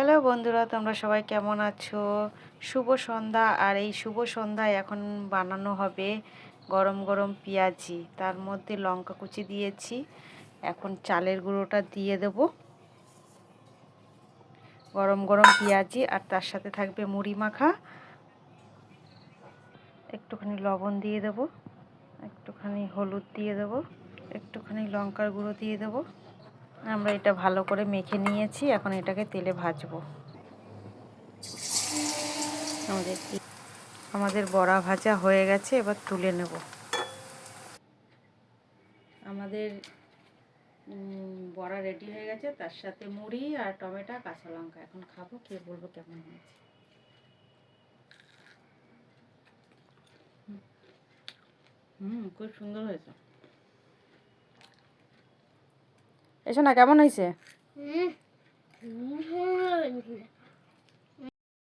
Hello বন্ধুরা, তোমরা সবাই কেমন আছো? শুভ সন্ধ্যা। আর এই শুভ সন্ধ্যায় এখন বানানো হবে গরম গরম পেঁয়াজি, তার মধ্যে লঙ্কা কুচি দিয়েছি। এখন চালের গুঁড়োটা দিয়ে দেব, গরম গরম পেঁয়াজি, আর তার সাথে থাকবে মুড়ি মাখা। একটুখানি লবণ দিয়ে দেব, একটুখানি হলুদ দিয়ে দেব, একটুখানি লঙ্কার গুঁড়ো দিয়ে দেব। আমরা এটা ভালো করে মেখে নিয়েছি, এখন এটাকে তেলে ভাজবো। আমাদের বড়া ভাজা হয়ে গেছে, এবার তুলে নেব। আমাদের বড়া রেডি হয়ে গেছে, তার সাথে মুড়ি আর টমেটো কাঁচা লঙ্কা। এখন খাবো, খেয়ে বলবো কেমন হয়েছে। খুব সুন্দর হয়েছে। এসো না, কেমন হয়েছে?